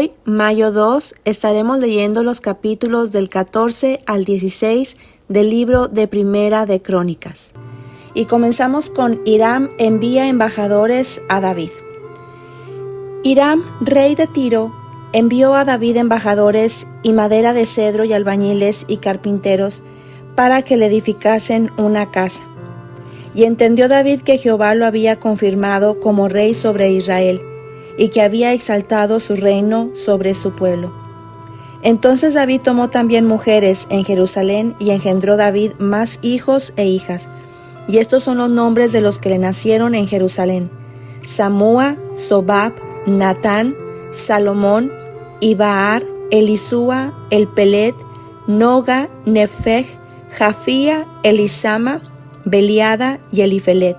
Hoy, mayo 2, estaremos leyendo los capítulos del 14 al 16 del libro de Primera de Crónicas. Y comenzamos con Hiram envía embajadores a David. Hiram, rey de Tiro, envió a David embajadores y madera de cedro y albañiles y carpinteros para que le edificasen una casa. Y entendió David que Jehová lo había confirmado como rey sobre Israel, y que había exaltado su reino sobre su pueblo. Entonces David tomó también mujeres en Jerusalén y engendró David más hijos e hijas. Y estos son los nombres de los que le nacieron en Jerusalén: Samúa, Sobab, Natán, Salomón, Ibaar, Elisúa, Elpelet, Noga, Nefeg, Jafía, Elisama, Beliada y Elifelet.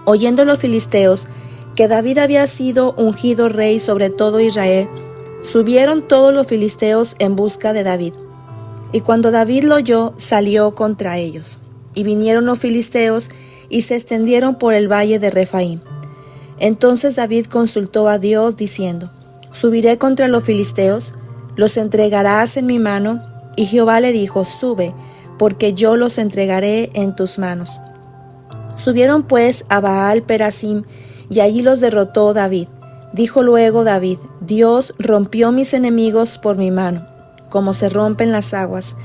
Oyendo los filisteos que David había sido ungido rey sobre todo Israel, subieron todos los filisteos en busca de David. Y cuando David lo oyó, salió contra ellos. Y vinieron los filisteos y se extendieron por el valle de Refaim. Entonces David consultó a Dios diciendo: ¿Subiré contra los filisteos? ¿Los entregarás en mi mano? Y Jehová le dijo: Sube, porque yo los entregaré en tus manos. Subieron pues a Baal Perasim, y allí los derrotó David. Dijo luego David: Dios rompió mis enemigos por mi mano, como se rompen las aguas.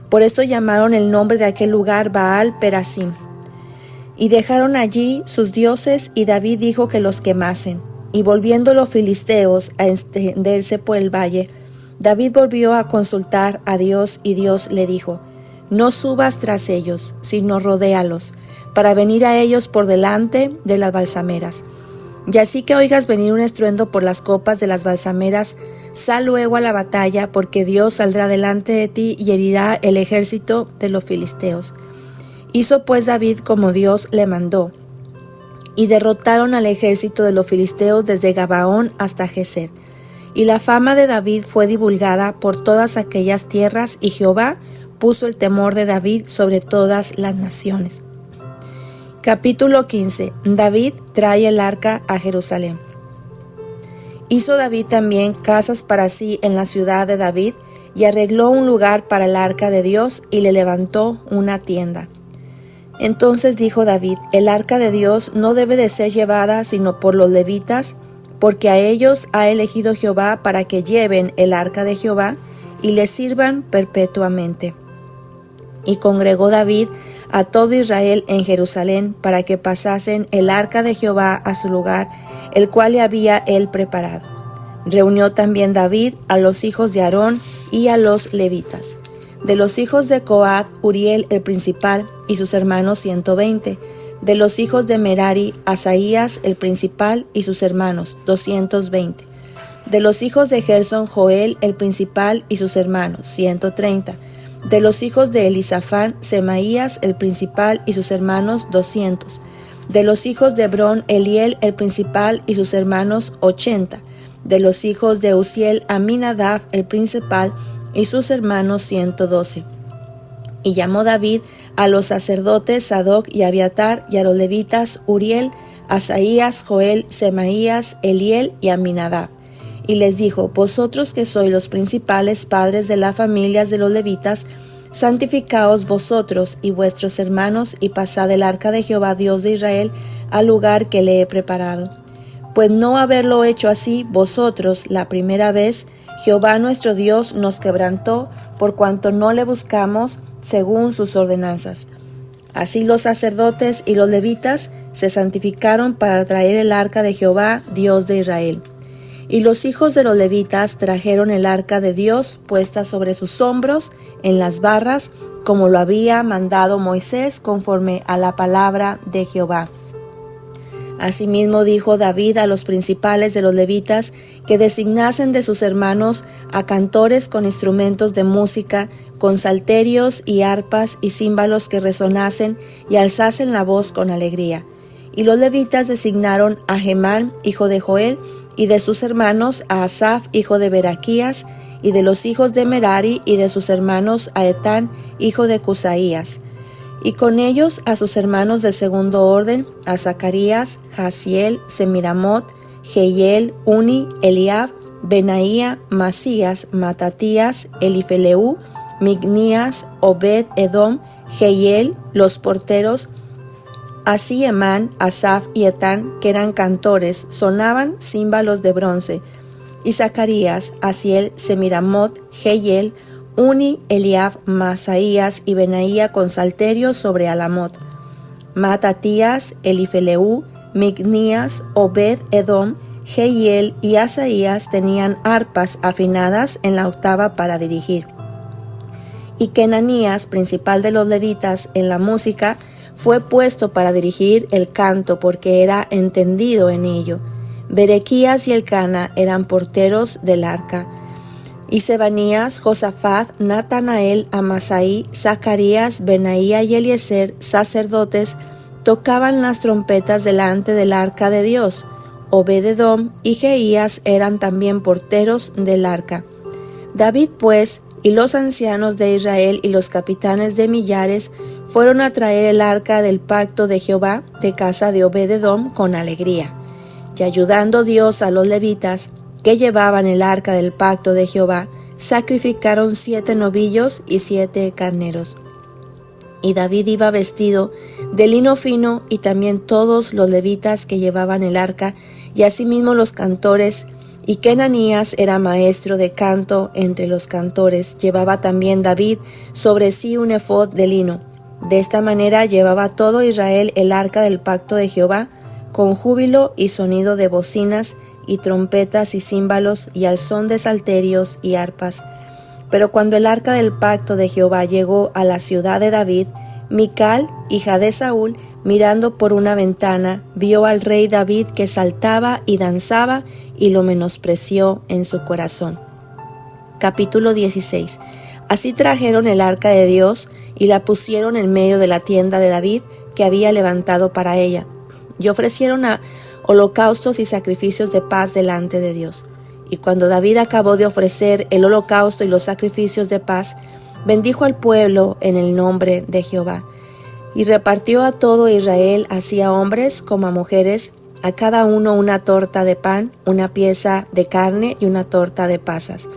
Por esto llamaron el nombre de aquel lugar Baal Perasim. Y dejaron allí sus dioses, y David dijo que los quemasen. Y volviendo los filisteos a extenderse por el valle, David volvió a consultar a Dios, y Dios le dijo: No subas tras ellos, sino rodéalos, para venir a ellos por delante de las balsameras. Y así que oigas venir un estruendo por las copas de las balsameras, sal luego a la batalla, porque Dios saldrá delante de ti y herirá el ejército de los filisteos. Hizo pues David como Dios le mandó, y derrotaron al ejército de los filisteos desde Gabaón hasta Geser. Y la fama de David fue divulgada por todas aquellas tierras, y Jehová puso el temor de David sobre todas las naciones. Capítulo 15. David trae el arca a Jerusalén. Hizo David también casas para sí en la ciudad de David, y arregló un lugar para el arca de Dios, y le levantó una tienda. Entonces dijo David: El arca de Dios no debe de ser llevada sino por los levitas, porque a ellos ha elegido Jehová para que lleven el arca de Jehová y le sirvan perpetuamente. Y congregó David a todo Israel en Jerusalén para que pasasen el arca de Jehová a su lugar, el cual le había él preparado. Reunió también David a los hijos de Aarón y a los levitas. De los hijos de Coat, Uriel el principal y sus hermanos 120. De los hijos de Merari, Asaías el principal y sus hermanos 220. De los hijos de Gersón, Joel el principal y sus hermanos 130. De los hijos de Elisafán, Semaías el principal y sus hermanos 200. De los hijos de Hebrón, Eliel el principal y sus hermanos 80. De los hijos de Uziel, Aminadab el principal y sus hermanos 112. Y llamó David a los sacerdotes Sadoc y Abiatar, y a los levitas Uriel, Asaías, Joel, Semaías, Eliel y Aminadab. Y les dijo: Vosotros que sois los principales padres de las familias de los levitas, santificaos vosotros y vuestros hermanos, y pasad el arca de Jehová Dios de Israel al lugar que le he preparado. Pues no haberlo hecho así vosotros la primera vez, Jehová nuestro Dios nos quebrantó, por cuanto no le buscamos según sus ordenanzas. Así los sacerdotes y los levitas se santificaron para traer el arca de Jehová Dios de Israel. Y los hijos de los levitas trajeron el arca de Dios puesta sobre sus hombros en las barras, como lo había mandado Moisés, conforme a la palabra de Jehová. Asimismo dijo David a los principales de los levitas que designasen de sus hermanos a cantores con instrumentos de música, con salterios y arpas y címbalos que resonasen y alzasen la voz con alegría. Y los levitas designaron a Gemán, hijo de Joel, y de sus hermanos a Asaf, hijo de Beraquías, y de los hijos de Merari y de sus hermanos a Etán, hijo de Cusaías. Y con ellos a sus hermanos de segundo orden, a Zacarías, Jaziel, Semiramot, Jehiel, Uni, Eliab, Benaía, Masías, Matatías, Elifeleu, Mignías, Obed Edom, Jehiel, los porteros, así Emán, Asaf y Etán, que eran cantores, sonaban címbalos de bronce, y Zacarías, Asiel, Semiramot, Jehiel, Uni, Eliab, Masaías y Benaía con salterios sobre Alamot. Matatías, Elifeleu, Mignías, Obed Edom, Jehiel y Asaías tenían arpas afinadas en la octava para dirigir. Y Kenanías, principal de los levitas en la música, fue puesto para dirigir el canto porque era entendido en ello. Berequías y Elcana eran porteros del arca. Y Sebanías, Josafat, Natanael, Amasaí, Zacarías, Benaía y Eliezer, sacerdotes, tocaban las trompetas delante del arca de Dios. Obed-edom y Jeías eran también porteros del arca. David, pues, y los ancianos de Israel y los capitanes de millares fueron a traer el arca del pacto de Jehová de casa de Obed-edom con alegría. Y ayudando Dios a los levitas que llevaban el arca del pacto de Jehová, sacrificaron 7 novillos y 7 carneros. Y David iba vestido de lino fino, y también todos los levitas que llevaban el arca, y asimismo los cantores. Y Kenanías era maestro de canto entre los cantores. Llevaba también David sobre sí un efod de lino. De esta manera llevaba todo Israel el arca del pacto de Jehová, con júbilo y sonido de bocinas y trompetas y címbalos y al son de salterios y arpas. Pero cuando el arca del pacto de Jehová llegó a la ciudad de David, Mical, hija de Saúl, mirando por una ventana, vio al rey David que saltaba y danzaba y lo menospreció en su corazón. Capítulo 16. Así trajeron el arca de Dios y la pusieron en medio de la tienda de David que había levantado para ella, y ofrecieron holocaustos y sacrificios de paz delante de Dios. Y cuando David acabó de ofrecer el holocausto y los sacrificios de paz, bendijo al pueblo en el nombre de Jehová. Y repartió a todo Israel, así a hombres como a mujeres, a cada uno una torta de pan, una pieza de carne y una torta de pasas.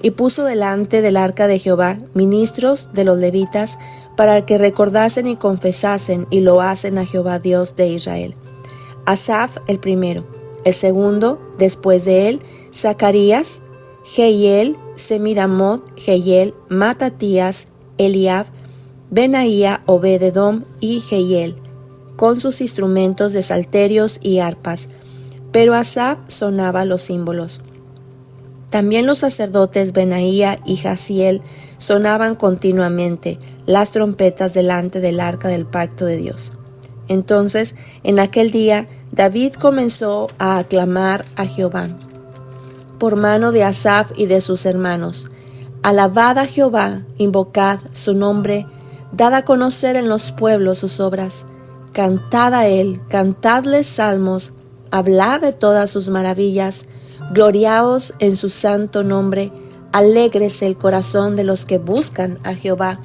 Y puso delante del arca de Jehová ministros de los levitas, para que recordasen y confesasen y loasen a Jehová Dios de Israel. Asaf el primero, el segundo, después de él, Zacarías, Jehiel, Semiramot, Jehiel, Matatías, Eliab, Benaía, Obed-edom y Jehiel, con sus instrumentos de salterios y arpas. Pero Asaf sonaba los címbalos. También los sacerdotes Benaía y Jaziel sonaban continuamente las trompetas delante del arca del pacto de Dios. Entonces, en aquel día, David comenzó a aclamar a Jehová por mano de Asaf y de sus hermanos. Alabad a Jehová, invocad su nombre, dad a conocer en los pueblos sus obras. Cantad a él, cantadles salmos, hablad de todas sus maravillas, gloriaos en su santo nombre, alégrese el corazón de los que buscan a Jehová.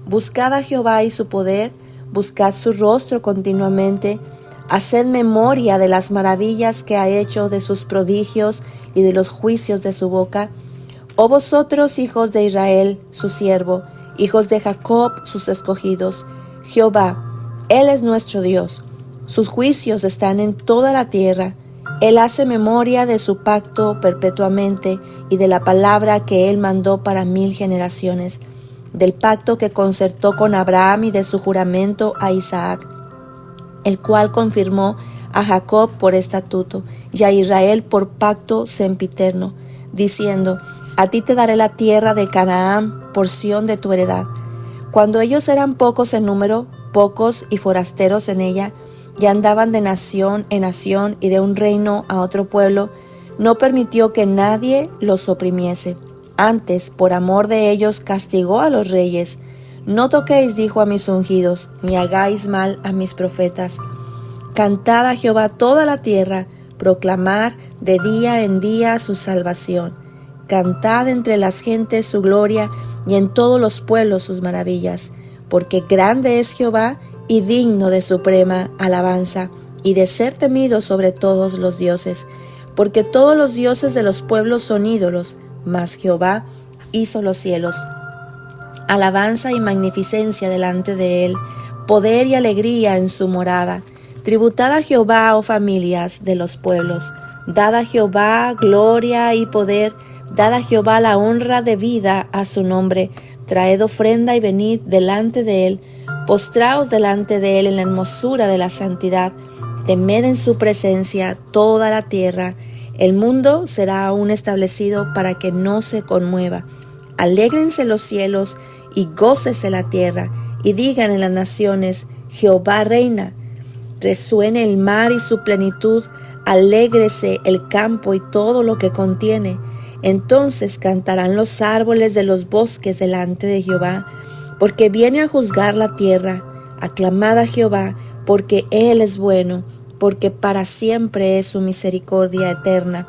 Buscad a Jehová y su poder, buscad su rostro continuamente, haced memoria de las maravillas que ha hecho, de sus prodigios y de los juicios de su boca. Oh vosotros, hijos de Israel, su siervo, hijos de Jacob, sus escogidos. Jehová, Él es nuestro Dios. Sus juicios están en toda la tierra. Él hace memoria de su pacto perpetuamente y de la palabra que Él mandó para 1000 generaciones, del pacto que concertó con Abraham y de su juramento a Isaac, el cual confirmó a Jacob por estatuto y a Israel por pacto sempiterno, diciendo: a ti te daré la tierra de Canaán, porción de tu heredad. Cuando ellos eran pocos en número, pocos y forasteros en ella, y andaban de nación en nación y de un reino a otro pueblo, no permitió que nadie los oprimiese. Antes, por amor de ellos, castigó a los reyes. No toquéis, dijo, a mis ungidos, ni hagáis mal a mis profetas. Cantad a Jehová toda la tierra, proclamad de día en día su salvación. Cantad entre las gentes su gloria y en todos los pueblos sus maravillas, porque grande es Jehová y digno de suprema alabanza y de ser temido sobre todos los dioses, porque todos los dioses de los pueblos son ídolos, mas Jehová hizo los cielos. Alabanza y magnificencia delante de él, poder y alegría en su morada. Tributad a Jehová, oh familias de los pueblos, dad a Jehová gloria y poder, dad a Jehová la honra debida a su nombre. Traed ofrenda y venid delante de él, postraos delante de él en la hermosura de la santidad. Temed en su presencia toda la tierra. El mundo será aún establecido para que no se conmueva. Alégrense los cielos y gócese la tierra, y digan en las naciones: Jehová reina. Resuene el mar y su plenitud, alégrese el campo y todo lo que contiene. Entonces cantarán los árboles de los bosques delante de Jehová, porque viene a juzgar la tierra. Aclamad a Jehová, porque Él es bueno, porque para siempre es su misericordia eterna.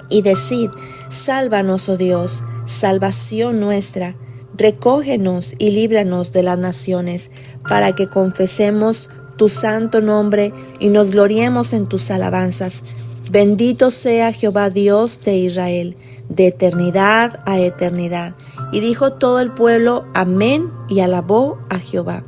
Y decid: sálvanos, oh Dios, salvación nuestra. Recógenos y líbranos de las naciones, para que confesemos tu santo nombre y nos gloriemos en tus alabanzas. Bendito sea Jehová Dios de Israel, de eternidad a eternidad. Y dijo todo el pueblo: amén, y alabó a Jehová.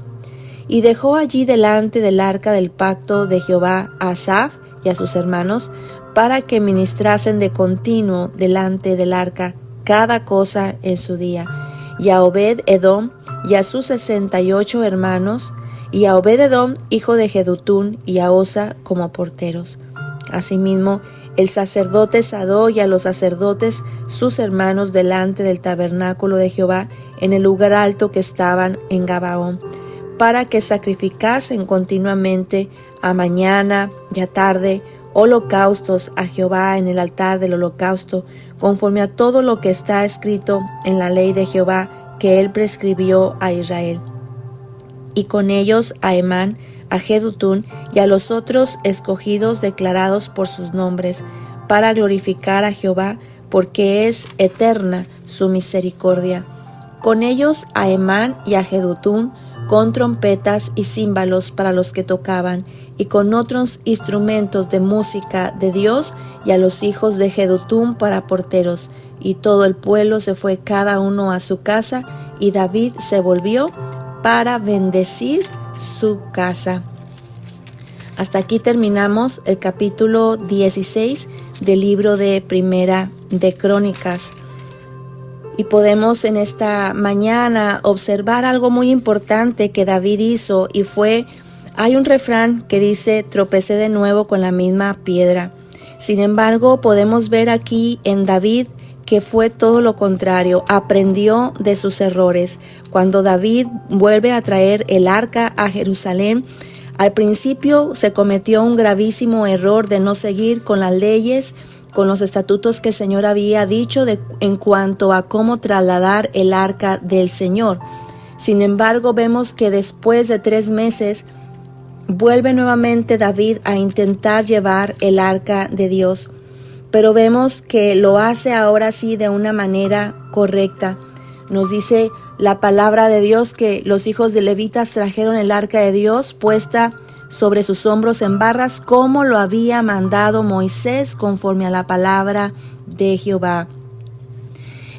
Y dejó allí delante del arca del pacto de Jehová a Asaf y a sus hermanos, para que ministrasen de continuo delante del arca cada cosa en su día. Y a Obed-edom y a sus 68 hermanos, y a Obed-edom hijo de Jedutún y a Osa como porteros. Asimismo, el sacerdote Sadoc y a los sacerdotes sus hermanos delante del tabernáculo de Jehová en el lugar alto que estaban en Gabaón, para que sacrificasen continuamente a mañana y a tarde holocaustos a Jehová en el altar del holocausto, conforme a todo lo que está escrito en la ley de Jehová que él prescribió a Israel. Y con ellos a Emán, a Jedutún y a los otros escogidos declarados por sus nombres, para glorificar a Jehová, porque es eterna su misericordia. Con ellos a Emán y a Jedutún, con trompetas y címbalos para los que tocaban, y con otros instrumentos de música de Dios, y a los hijos de Jedutún para porteros. Y todo el pueblo se fue cada uno a su casa, y David se volvió para bendecir su casa. Hasta aquí terminamos el capítulo 16 del libro de Primera de Crónicas. Y podemos en esta mañana observar algo muy importante que David hizo, y hay un refrán que dice: tropecé de nuevo con la misma piedra. Sin embargo, podemos ver aquí en David que fue todo lo contrario, aprendió de sus errores. Cuando David vuelve a traer el arca a Jerusalén, al principio se cometió un gravísimo error de no seguir con las leyes, con los estatutos que el Señor había dicho en cuanto a cómo trasladar el arca del Señor. Sin embargo, vemos que después de 3 meses vuelve nuevamente David a intentar llevar el arca de Dios, pero vemos que lo hace ahora sí de una manera correcta. Nos dice la palabra de Dios que los hijos de levitas trajeron el arca de Dios puesta sobre sus hombros en barras, como lo había mandado Moisés, conforme a la palabra de Jehová.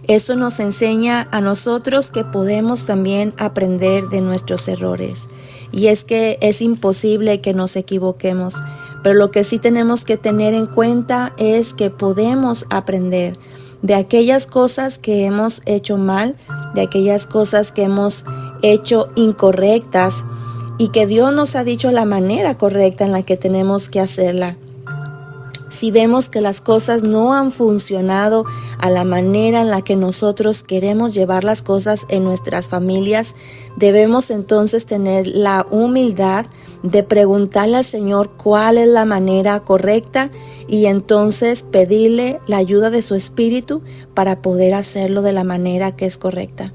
Esto nos enseña a nosotros que podemos también aprender de nuestros errores. Y es que es imposible que nos equivoquemos, pero lo que sí tenemos que tener en cuenta es que podemos aprender de aquellas cosas que hemos hecho mal, de aquellas cosas que hemos hecho incorrectas, y que Dios nos ha dicho la manera correcta en la que tenemos que hacerla. Si vemos que las cosas no han funcionado a la manera en la que nosotros queremos llevar las cosas en nuestras familias, debemos entonces tener la humildad de preguntarle al Señor cuál es la manera correcta, y entonces pedirle la ayuda de su Espíritu para poder hacerlo de la manera que es correcta.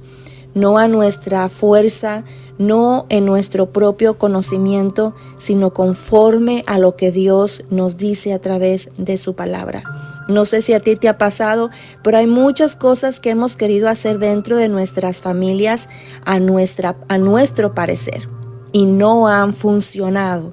No a nuestra fuerza, no en nuestro propio conocimiento, sino conforme a lo que Dios nos dice a través de su palabra. No sé si a ti te ha pasado, pero hay muchas cosas que hemos querido hacer dentro de nuestras familias a nuestro parecer, y no han funcionado.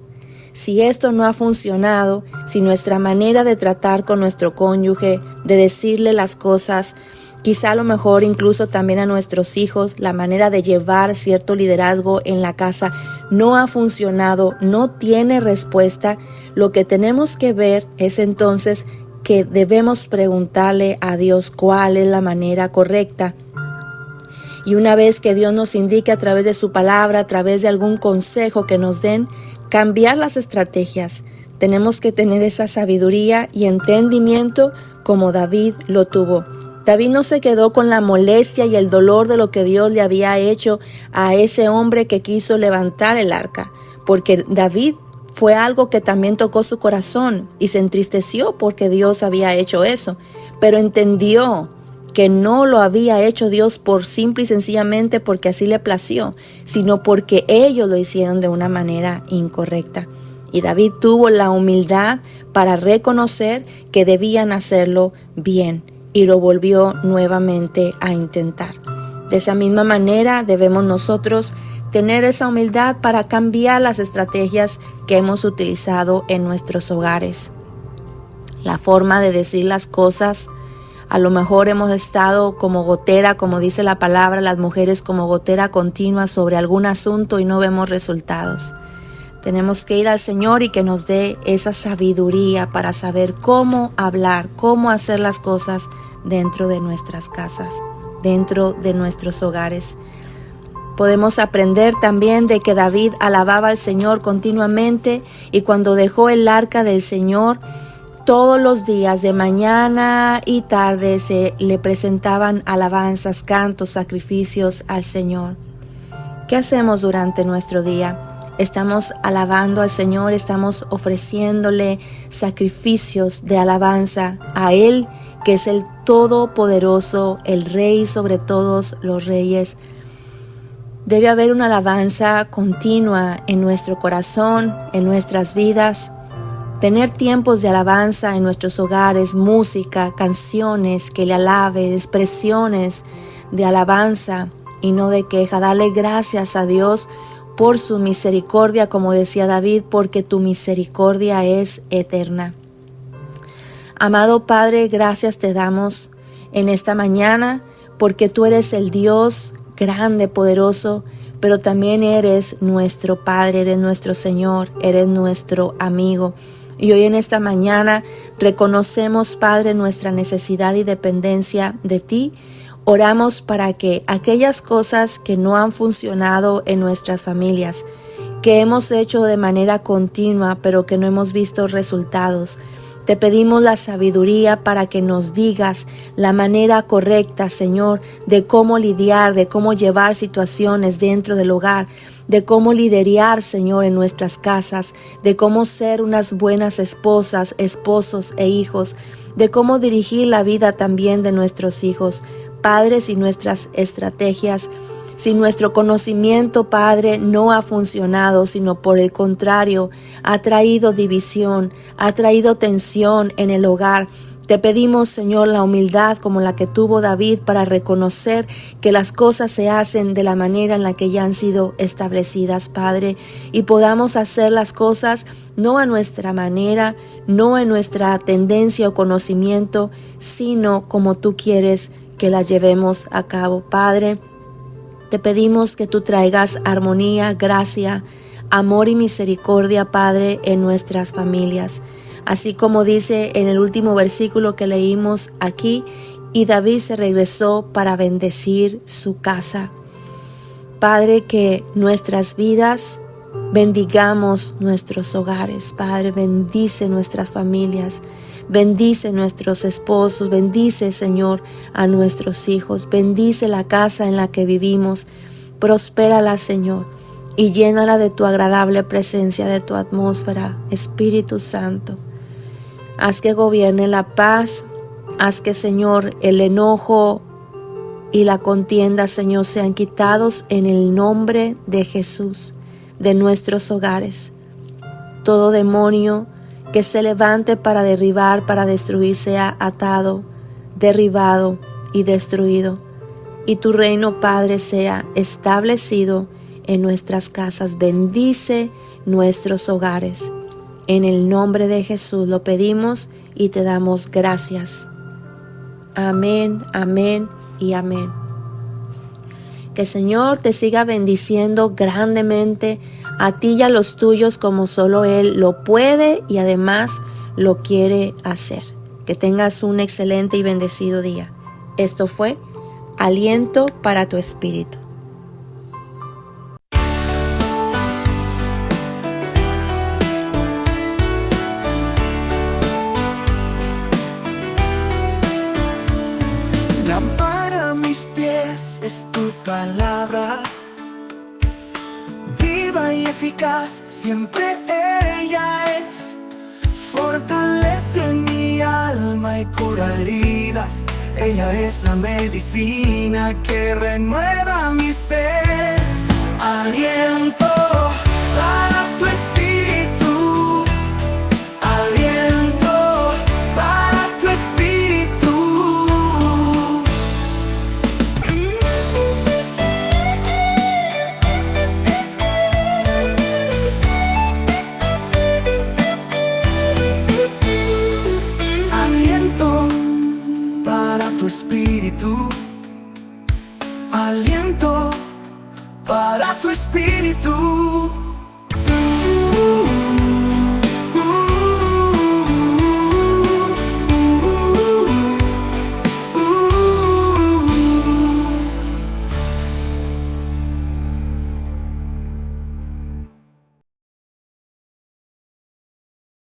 si esto no ha funcionado, si nuestra manera de tratar con nuestro cónyuge, de decirle las cosas, quizá a lo mejor incluso también a nuestros hijos, la manera de llevar cierto liderazgo en la casa no ha funcionado, no tiene respuesta, lo que tenemos que ver es entonces que debemos preguntarle a Dios cuál es la manera correcta. Y una vez que Dios nos indique a través de su palabra, a través de algún consejo que nos den, cambiar las estrategias. Tenemos que tener esa sabiduría y entendimiento como David lo tuvo. David no se quedó con la molestia y el dolor de lo que Dios le había hecho a ese hombre que quiso levantar el arca, porque David fue algo que también tocó su corazón y se entristeció porque Dios había hecho eso, pero entendió que no lo había hecho Dios por simple y sencillamente porque así le plació, sino porque ellos lo hicieron de una manera incorrecta. Y David tuvo la humildad para reconocer que debían hacerlo bien y lo volvió nuevamente a intentar. De esa misma manera debemos nosotros tener esa humildad para cambiar las estrategias que hemos utilizado en nuestros hogares. La forma de decir las cosas. A lo mejor hemos estado como gotera, como dice la palabra, las mujeres como gotera continua sobre algún asunto y no vemos resultados. Tenemos que ir al Señor y que nos dé esa sabiduría para saber cómo hablar, cómo hacer las cosas dentro de nuestras casas, dentro de nuestros hogares. Podemos aprender también de que David alababa al Señor continuamente y cuando dejó el arca del Señor, todos los días de mañana y tarde se le presentaban alabanzas, cantos, sacrificios al Señor. ¿Qué hacemos durante nuestro día? Estamos alabando al Señor, estamos ofreciéndole sacrificios de alabanza a Él, que es el Todopoderoso, el Rey sobre todos los reyes. Debe haber una alabanza continua en nuestro corazón, en nuestras vidas. Tener tiempos de alabanza en nuestros hogares, música, canciones que le alabe, expresiones de alabanza y no de queja. Darle gracias a Dios por su misericordia, como decía David, porque tu misericordia es eterna. Amado Padre, gracias te damos en esta mañana porque tú eres el Dios grande, poderoso, pero también eres nuestro Padre, eres nuestro Señor, eres nuestro amigo. Y hoy en esta mañana reconocemos, Padre, nuestra necesidad y dependencia de ti. Oramos para que aquellas cosas que no han funcionado en nuestras familias, que hemos hecho de manera continua, pero que no hemos visto resultados, te pedimos la sabiduría para que nos digas la manera correcta, Señor, de cómo lidiar, de cómo llevar situaciones dentro del hogar, de cómo liderar, Señor, en nuestras casas, de cómo ser unas buenas esposas, esposos e hijos, de cómo dirigir la vida también de nuestros hijos. Padre, si nuestras estrategias, si nuestro conocimiento, Padre, no ha funcionado, sino por el contrario, ha traído división, ha traído tensión en el hogar, te pedimos, Señor, la humildad como la que tuvo David para reconocer que las cosas se hacen de la manera en la que ya han sido establecidas, Padre, y podamos hacer las cosas no a nuestra manera, no en nuestra tendencia o conocimiento, sino como tú quieres que las llevemos a cabo, Padre. Te pedimos que tú traigas armonía, gracia, amor y misericordia, Padre, en nuestras familias. Así como dice en el último versículo que leímos aquí, y David se regresó para bendecir su casa. Padre, que nuestras vidas bendigamos nuestros hogares. Padre, bendice nuestras familias. Bendice nuestros esposos, bendice, Señor, a nuestros hijos, bendice la casa en la que vivimos, prospérala, Señor, y llénala de tu agradable presencia, de tu atmósfera, Espíritu Santo. Haz que gobierne la paz, haz que, Señor, el enojo y la contienda, Señor, sean quitados en el nombre de Jesús, de nuestros hogares. Todo demonio que se levante para derribar, para destruir, sea atado, derribado y destruido. Y tu reino, Padre, sea establecido en nuestras casas. Bendice nuestros hogares. En el nombre de Jesús lo pedimos y te damos gracias. Amén, amén y amén. Que el Señor te siga bendiciendo grandemente a ti y a los tuyos como solo Él lo puede y además lo quiere hacer. Que tengas un excelente y bendecido día. Esto fue Aliento para tu Espíritu. Lámpara a mis pies es tu palabra, viva y eficaz, siempre ella es. Fortalece mi alma y cura heridas, ella es la medicina que renueva mi ser. Aliento para tu espíritu, aliento para tu espíritu. Aliento para tu espíritu, aliento para tu espíritu.